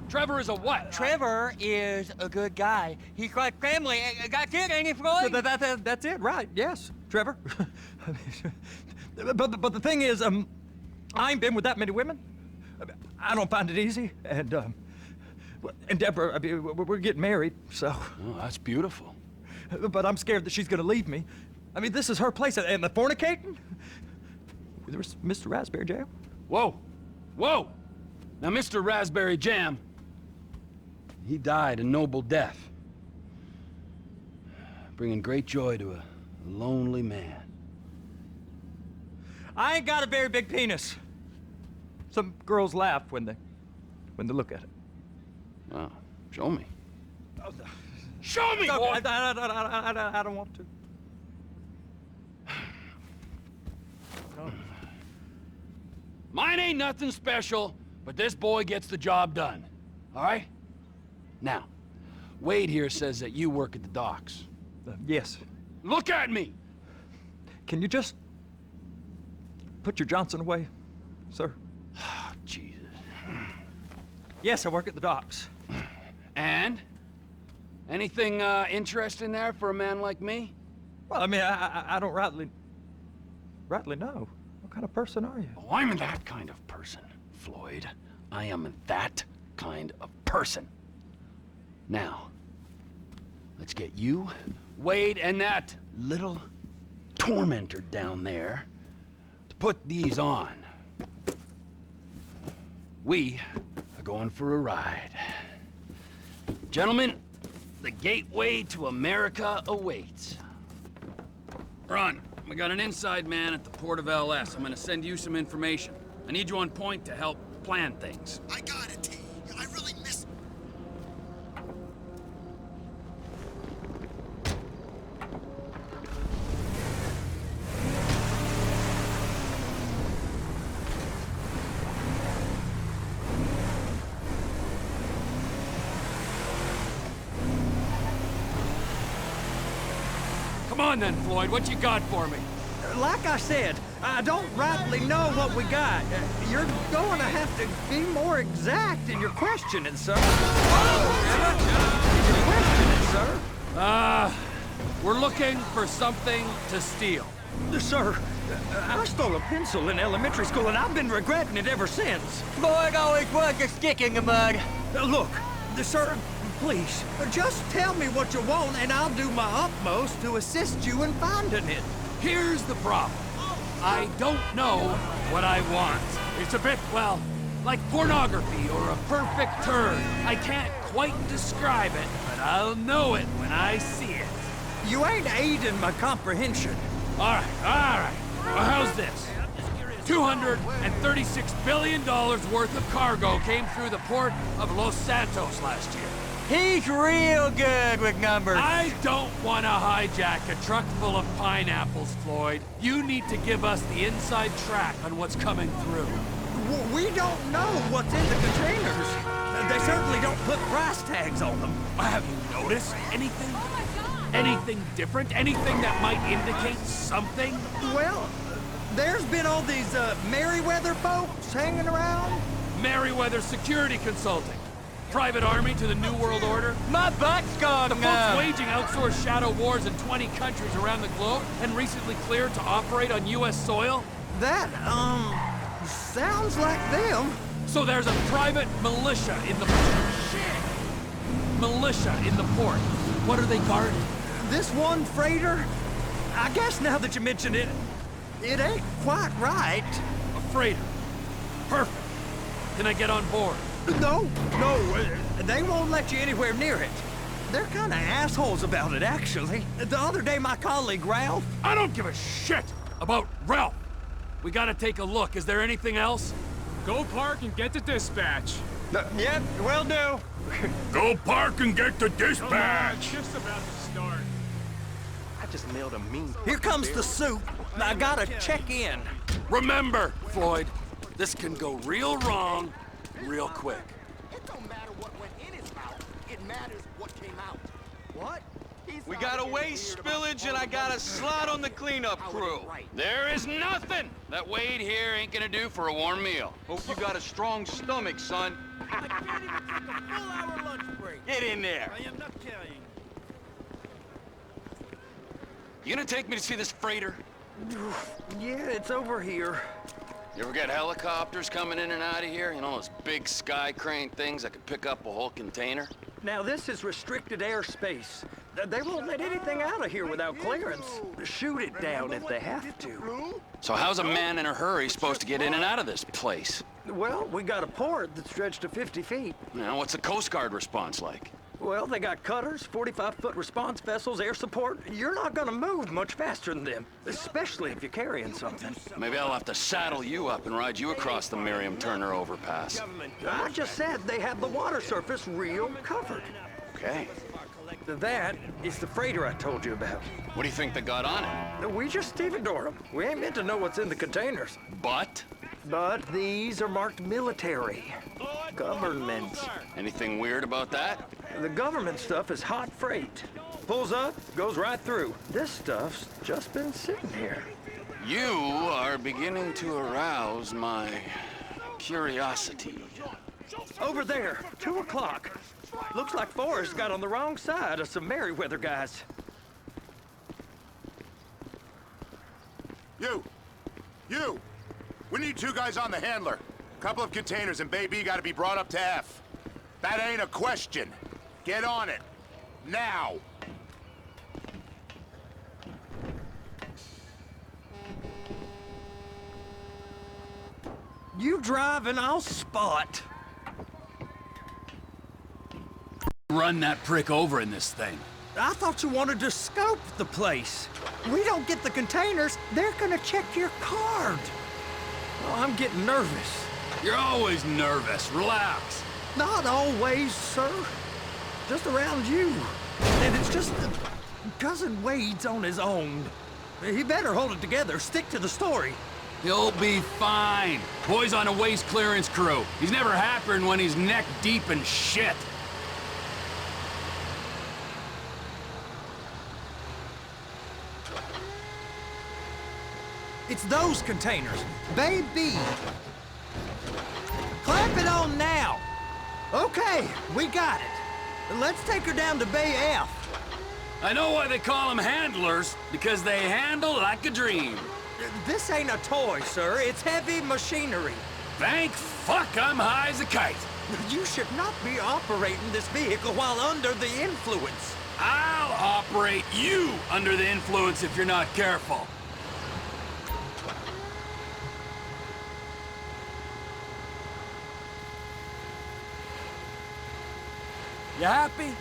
Trevor is a what? Trevor is a good guy. He's like family. That's it, ain't it, Floyd? That's it, right? Yes, Trevor. but the thing is, I ain't been with that many women. I don't find it easy, and Deborah, I mean, we're getting married, so. Oh, that's beautiful. But I'm scared that she's gonna leave me. I mean, this is her place, and the fornicating? There's Mr. Raspberry Jam. Whoa, whoa! Now, Mr. Raspberry Jam, he died a noble death, bringing great joy to a lonely man. I ain't got a very big penis. Some girls laugh when they look at it. Oh, show me. Oh, Show me, no, boy! I don't want to. Mine ain't nothing special, but this boy gets the job done. All right? Now, Wade here says that you work at the docks. Yes. Look at me! Can you just put your Johnson away, sir? Oh, Jesus. Yes, I work at the docks. And? Anything interesting there for a man like me? Well, I mean, I don't rightly know. What kind of person are you? Oh, I'm that kind of person, Floyd. I am that kind of person. Now, let's get you, Wade, and that little tormentor down there to put these on. We are going for a ride. Gentlemen, the gateway to America awaits. Ron, we got an inside man at the port of LS. I'm gonna send you some information. I need you on point to help plan things. I got it, T. I really miss... Come on then, Floyd, what you got for me? Like I said, I don't rightly know what we got. You're going to have to be more exact in your questioning, sir. Your questioning, sir. We're looking for something to steal. Sir, I stole a pencil in elementary school, and I've been regretting it ever since. Floyd always was a stick in the mud. Look, sir, please, just tell me what you want, and I'll do my utmost to assist you in finding it. Here's the problem. I don't know what I want. It's a bit, well, like pornography or a perfect turn. I can't quite describe it, but I'll know it when I see it. You ain't aiding my comprehension. All right. Well, how's this? $236 billion worth of cargo came through the port of Los Santos last year. He's real good with numbers. I don't want to hijack a truck full of pineapples, Floyd. You need to give us the inside track on what's coming through. We don't know what's in the containers. They certainly don't put price tags on them. Have you noticed anything? Anything different? Anything that might indicate something? Well, there's been all these Merryweather folks hanging around. Merryweather Security Consulting. Private army to the New World Order. My butt's gone The folks waging outsourced shadow wars in 20 countries around the globe and recently cleared to operate on U.S. soil. That, sounds like them. So there's a private militia in the... Militia in the port. What are they guarding? This one freighter, I guess now that you mention it, it ain't quite right. A freighter. Perfect. Can I get on board? No, they won't let you anywhere near it. They're kind of assholes about it, actually. The other day, my colleague, Ralph... I don't give a shit about Ralph. We gotta take a look. Is there anything else? Go park and get to dispatch. Yep, will do. Go park and get the Come on, dispatch. just about to start. I just nailed a mean... Here comes the soup. I gotta check in. Remember, Floyd, this can go real wrong real quick. It don't matter what went in his mouth. It matters what came out. What? We got a waste spillage and I got a slot on the cleanup crew. There is nothing that Wade here ain't gonna do for a warm meal. Hope you got a strong stomach, son. I can't even take a full-hour lunch break. Get in there. I am not carrying. You gonna take me to see this freighter? Yeah, it's over here. You ever get helicopters coming in and out of here? You know, those big sky crane things that could pick up a whole container? Now, this is restricted airspace. They won't let anything out of here without clearance. Shoot it down if they have to. So how's a man in a hurry supposed to get in and out of this place? Well, we got a port that stretched to 50 feet. You know, what's the Coast Guard response like? Well, they got cutters, 45-foot response vessels, air support. You're not gonna move much faster than them, especially if you're carrying something. Maybe I'll have to saddle you up and ride you across the Miriam Turner overpass. I just said they have the water surface real covered. Okay. That is the freighter I told you about. What do you think they got on it? We just stevedore them. We ain't meant to know what's in the containers. But? But these are marked military. Government. Anything weird about that? The government stuff is hot freight. Pulls up, goes right through. This stuff's just been sitting here. You are beginning to arouse my curiosity. Over there, 2 o'clock. Looks like Forrest got on the wrong side of some Merryweather guys. You! We need 2 guys on the handler. Couple of containers and Bay B gotta be brought up to F. That ain't a question. Get on it. Now! You drive and I'll spot. Run that prick over in this thing. I thought you wanted to scope the place. We don't get the containers, they're gonna check your card. Oh, I'm getting nervous. You're always nervous. Relax. Not always, sir. Just around you. And it's just Cousin Wade's on his own. He better hold it together, stick to the story. He'll be fine. Boy's on a waste clearance crew. He's never happier than when he's neck deep in shit. It's those containers. Baby. Clamp it on now. Okay, we got it. Let's take her down to Bay F. I know why they call them handlers, because they handle like a dream. This ain't a toy, sir. It's heavy machinery. Thank fuck I'm high as a kite. You should not be operating this vehicle while under the influence. I'll operate you under the influence if you're not careful. You happy?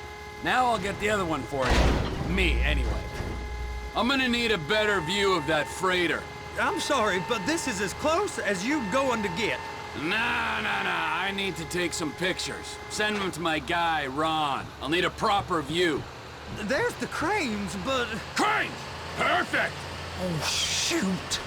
Now I'll get the other one for you. Me, anyway. I'm gonna need a better view of that freighter. I'm sorry, but this is as close as you going to get. Nah. I need to take some pictures. Send them to my guy, Ron. I'll need a proper view. There's the cranes, but... Crane! Perfect! Oh, shoot.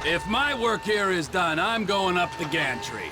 If my work here is done, I'm going up the gantry.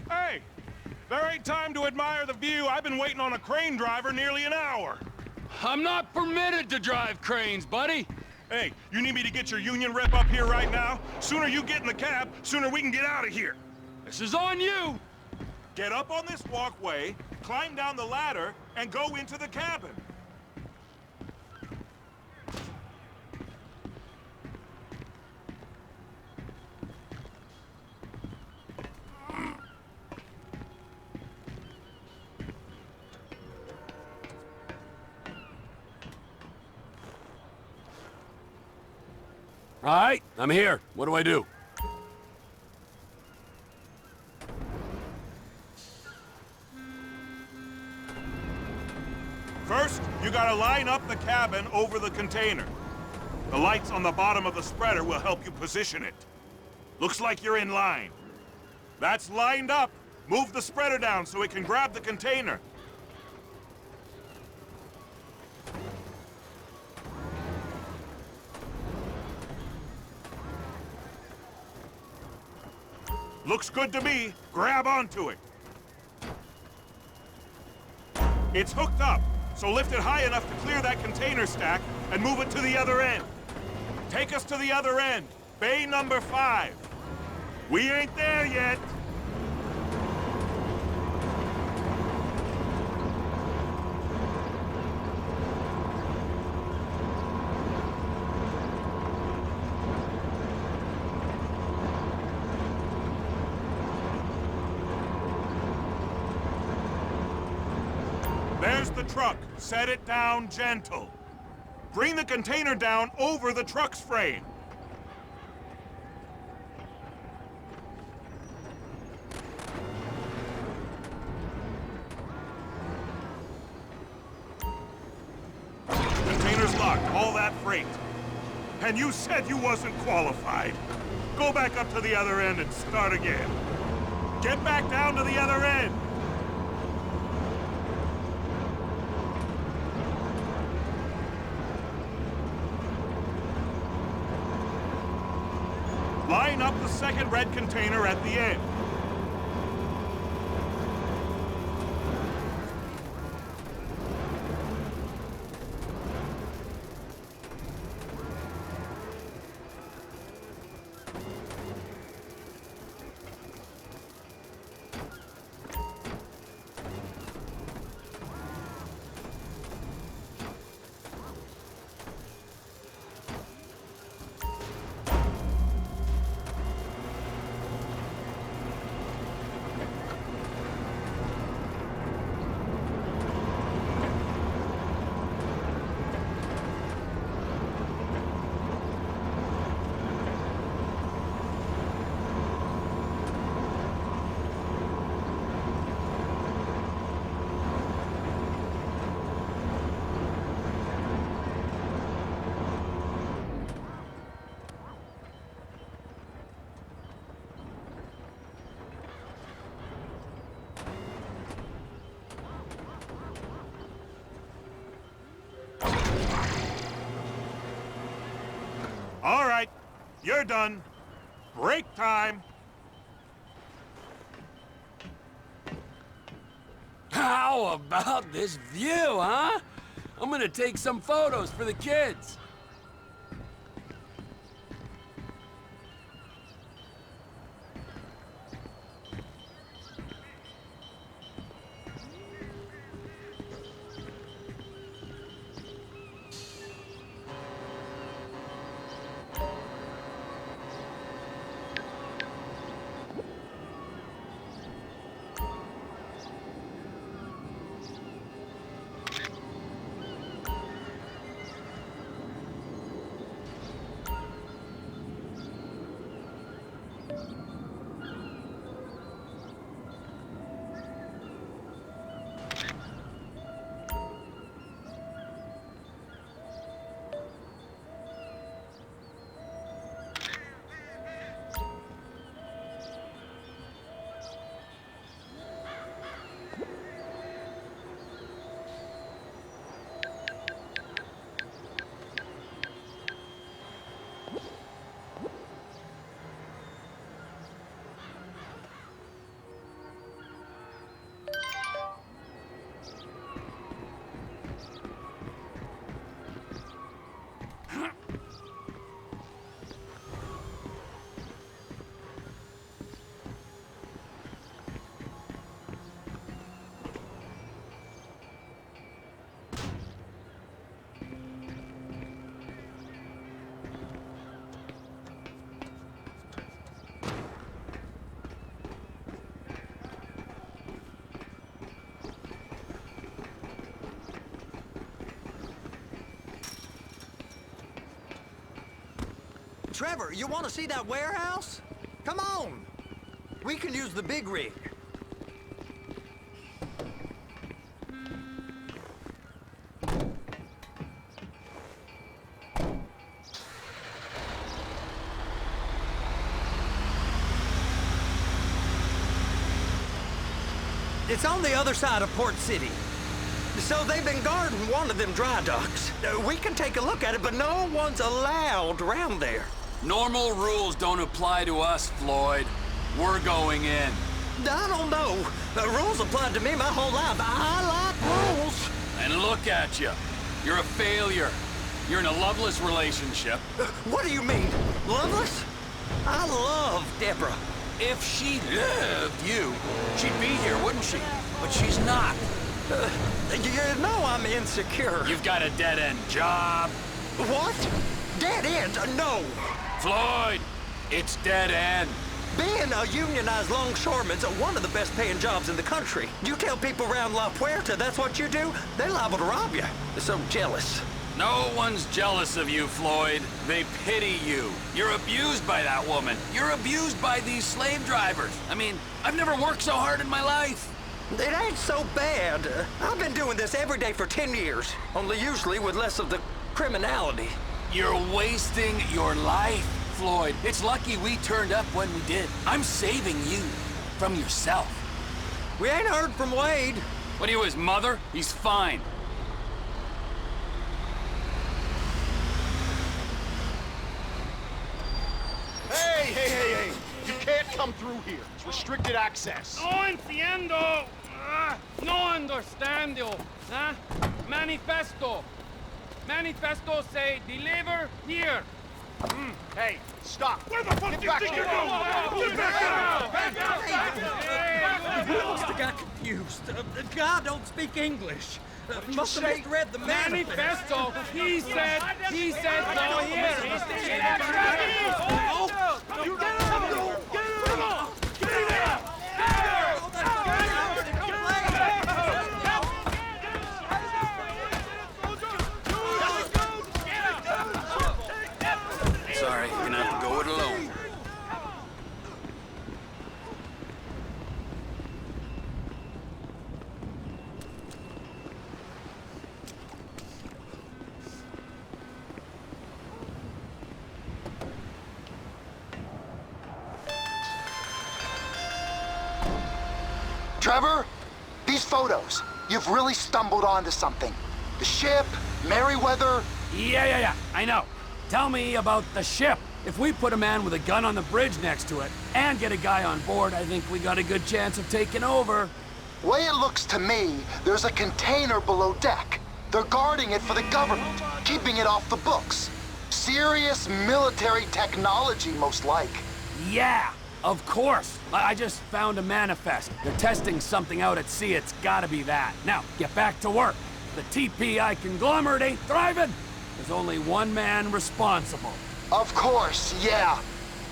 Hey! There ain't time to admire the view. I've been waiting on a crane driver nearly an hour. I'm not permitted to drive cranes, buddy. Hey, you need me to get your union rep up here right now? Sooner you get in the cab, sooner we can get out of here. This is on you. Get up on this walkway, climb down the ladder, and go into the cabin. All right, I'm here. What do I do? First, you gotta line up the cabin over the container. The lights on the bottom of the spreader will help you position it. Looks like you're in line. That's lined up. Move the spreader down so it can grab the container. Looks good to me. Grab onto it. It's hooked up, so lift it high enough to clear that container stack and move it to the other end. Take us to the other end, bay number 5. We ain't there yet. There's the truck. Set it down gentle. Bring the container down over the truck's frame. Container's locked, all that freight. And you said you wasn't qualified. Go back up to the other end and start again. Get back down to the other end. Line up the second red container at the end. All right, you're done. Break time. How about this view, huh? I'm gonna take some photos for the kids. Trevor, you want to see that warehouse? Come on. We can use the big rig. It's on the other side of Port City. So they've been guarding one of them dry docks. We can take a look at it, but no one's allowed around there. Normal rules don't apply to us, Floyd. We're going in. I don't know. The rules applied to me my whole life. I like rules. And look at you. You're a failure. You're in a loveless relationship. What do you mean? Loveless? I love Deborah. If she loved you, she'd be here, wouldn't she? But she's not. You know I'm insecure. You've got a dead-end job. What? Dead end? No. Floyd, it's dead end. Being a unionized longshoreman's one of the best paying jobs in the country. You tell people around La Puerta that's what you do, they're liable to rob you. They're so jealous. No one's jealous of you, Floyd. They pity you. You're abused by that woman. You're abused by these slave drivers. I mean, I've never worked so hard in my life. It ain't so bad. I've been doing this every day for 10 years, only usually with less of the criminality. You're wasting your life, Floyd. It's lucky we turned up when we did. I'm saving you from yourself. We ain't heard from Wade. What are you, his mother? He's fine. Hey! You can't come through here. It's restricted access. No entiendo. No understando. Huh? Manifesto. Manifesto say deliver here. Hey, stop. Where the fuck do you think you're going? Get back We must have got confused. God don't speak English. Must have misread the manifesto. He said go here. You get it! Get it! Sorry, you're gonna have to go it alone. Trevor, these photos, you've really stumbled onto something. The ship, Merryweather. Yeah, I know. Tell me about the ship. If we put a man with a gun on the bridge next to it and get a guy on board, I think we got a good chance of taking over. Way it looks to me, there's a container below deck. They're guarding it for the government, keeping it off the books. Serious military technology, most like. Yeah, of course. I just found a manifest. They're testing something out at sea. It's gotta be that. Now, get back to work. The TPI conglomerate ain't thriving. There's only one man responsible. Of course, yeah.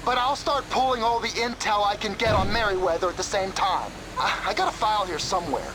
But I'll start pulling all the intel I can get on Merryweather at the same time. I got a file here somewhere.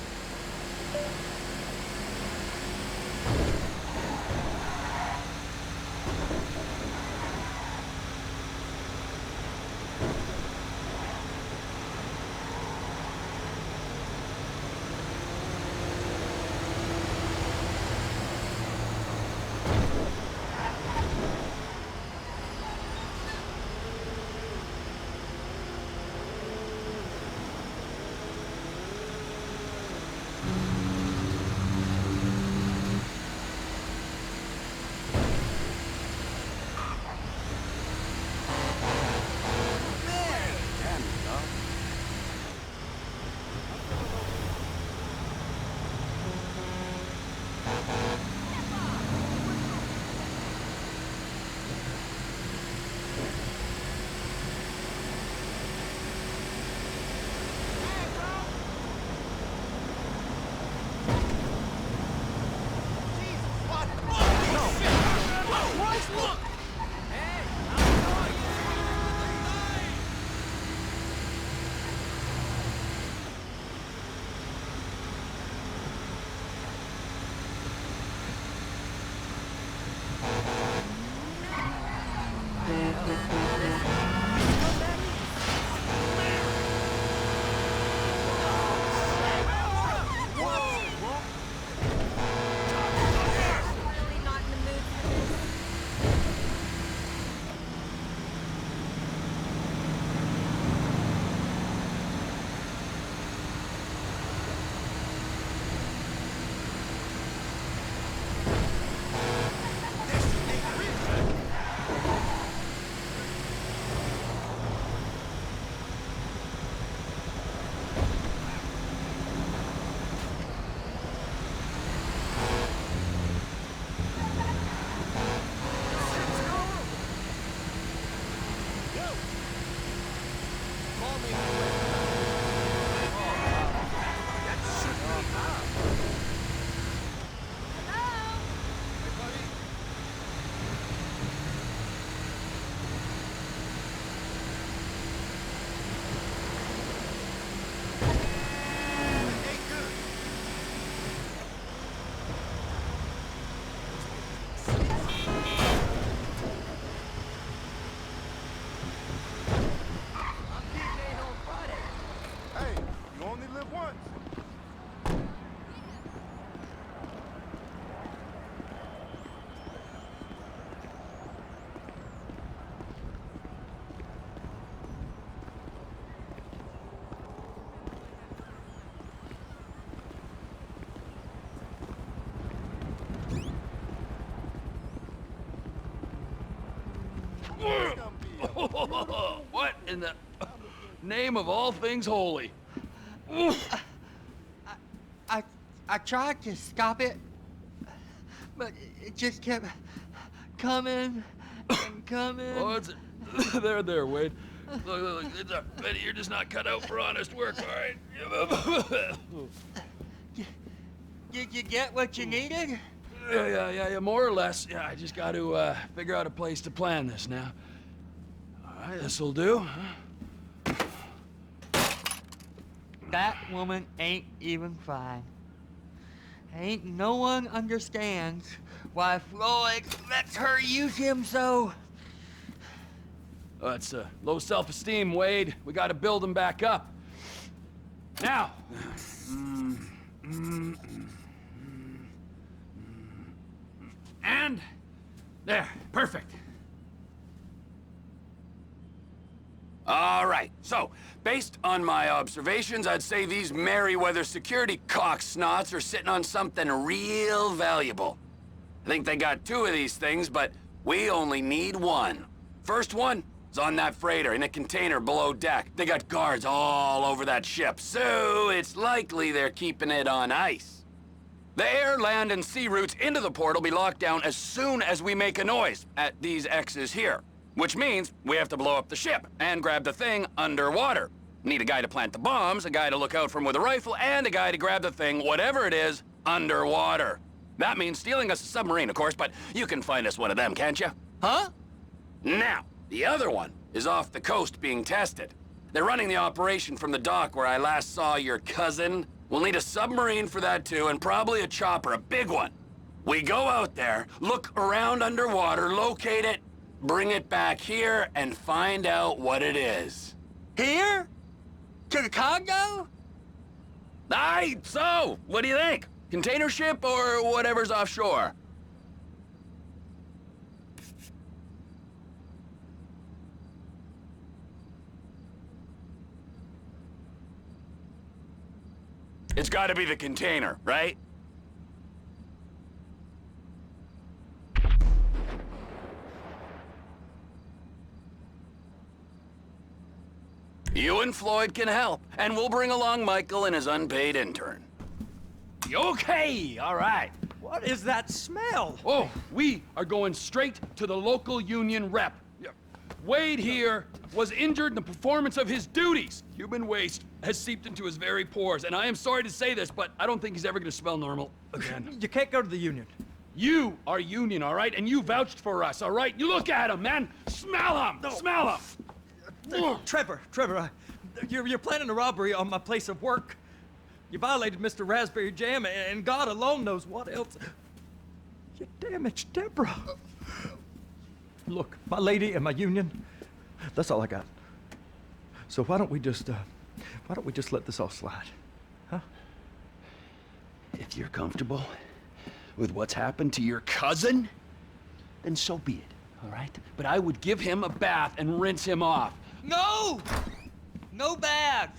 What in the name of all things holy? I tried to stop it, but it just kept coming and coming. Oh, it's there, Wade. Look, you're just not cut out for honest work, all right? Did you get what you needed? Yeah, more or less. Yeah, I just got to figure out a place to plan this now. All right, this'll do. That woman ain't even crying. Ain't no one understands why Floyd lets her use him so. Oh, it's low self-esteem, Wade. We got to build him back up. Now. And there, perfect. All right, so based on my observations, I'd say these Merryweather security cocksnots are sitting on something real valuable. I think they got 2 of these things, but we only need 1. First one is on that freighter in a container below deck. They got guards all over that ship, so it's likely they're keeping it on ice. The air, land, and sea routes into the port will be locked down as soon as we make a noise at these X's here. Which means we have to blow up the ship and grab the thing underwater. Need a guy to plant the bombs, a guy to look out for him with a rifle, and a guy to grab the thing, whatever it is, underwater. That means stealing us a submarine, of course, but you can find us one of them, can't you? Huh? Now, the other one is off the coast being tested. They're running the operation from the dock where I last saw your cousin. We'll need a submarine for that too, and probably a chopper, a big one. We go out there, look around underwater, locate it, bring it back here, and find out what it is. Here? To the Congo? Aye, so, what do you think? Container ship or whatever's offshore? It's gotta be the container, right? You and Floyd can help, and we'll bring along Michael and his unpaid intern. Okay, all right. What is that smell? Oh, we are going straight to the local union rep. Wade here was injured in the performance of his duties. Human waste has seeped into his very pores, and I am sorry to say this, but I don't think he's ever gonna smell normal again. You can't go to the union. You are union, all right? And you vouched for us, all right? You look at him, man. Smell him! No. Smell him! Trevor, you're planning a robbery on my place of work. You violated Mr. Raspberry Jam, and God alone knows what else. You damaged Deborah. Look, my lady and my union, that's all I got. So why don't we just let this all slide, huh? If you're comfortable with what's happened to your cousin, then so be it, all right? But I would give him a bath and rinse him off. No! No bags!